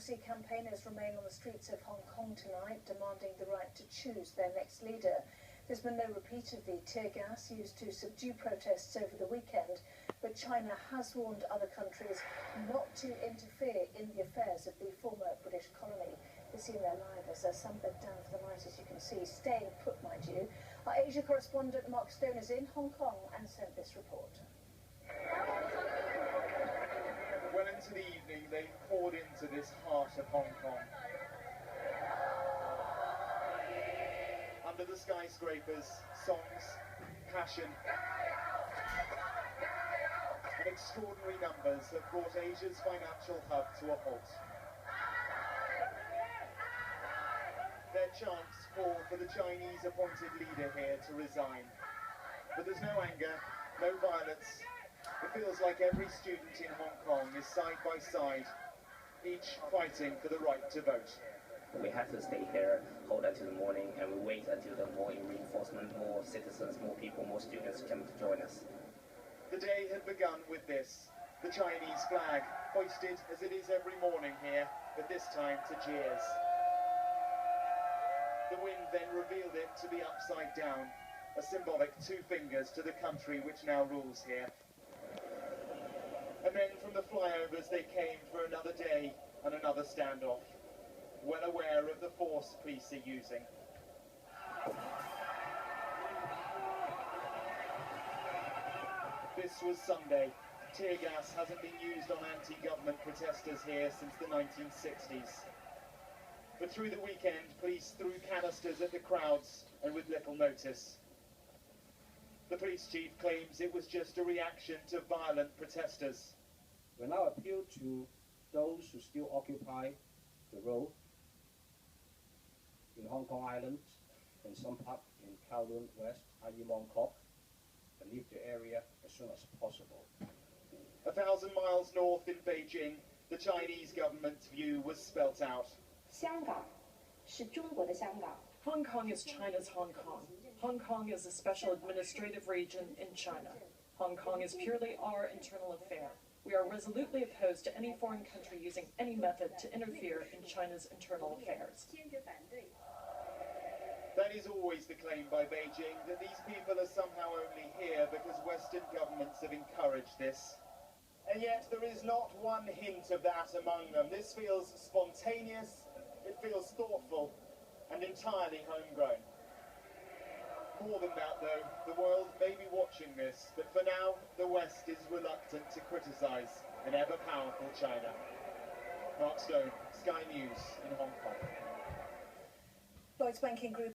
democracy campaigners remain on the streets of Hong Kong tonight, demanding the right to choose their next leader. There's been no repeat of the tear gas used to subdue protests over the weekend, but China has warned other countries not to interfere in the affairs of the former British colony. We're seeing there live as some bed down for the night, as you can see, staying put, mind you. Our Asia correspondent Mark Stone is in Hong Kong and sent this report. Well into the evening, they poured into this heart of Hong Kong. Under the skyscrapers, songs, passion, and extraordinary numbers have brought Asia's financial hub to a halt. Their chants call for the Chinese appointed leader here to resign. But there's no anger, no violence. It feels like every student in Hong Kong is side by side, each fighting for the right to vote. We have to stay here, hold until the morning, and we wait until the more reinforcement, more citizens, more people, more students come to join us. The day had begun with this, the Chinese flag, hoisted as it is every morning here, but this time to jeers. The wind then revealed it to be upside down, a symbolic 2 fingers to the country which now rules here. And then from the flyovers they came for another day and another standoff, well aware of the force police are using. This was Sunday. Tear gas hasn't been used on anti-government protesters here since the 1960s. But through the weekend, police threw canisters at the crowds and with little notice. The police chief claims it was just a reaction to violent protesters. We now appeal to those who still occupy the road in Hong Kong Island and some part in Kowloon West, i.e. Mong Kok, and leave the area as soon as possible. 1,000 miles north in Beijing, the Chinese government's view was spelt out. 香港是中国的香港。 Hong Kong is China's Hong Kong. Hong Kong is a special administrative region in China. Hong Kong is purely our internal affair. We are resolutely opposed to any foreign country using any method to interfere in China's internal affairs. That is always the claim by Beijing, that these people are somehow only here because Western governments have encouraged this. And yet there is not one hint of that among them. This feels spontaneous, it feels thoughtful, and entirely homegrown. More than that, though, the world may be watching this, but for now, the West is reluctant to criticise an ever-powerful China. Mark Stone, Sky News in Hong Kong. Lloyds Banking Group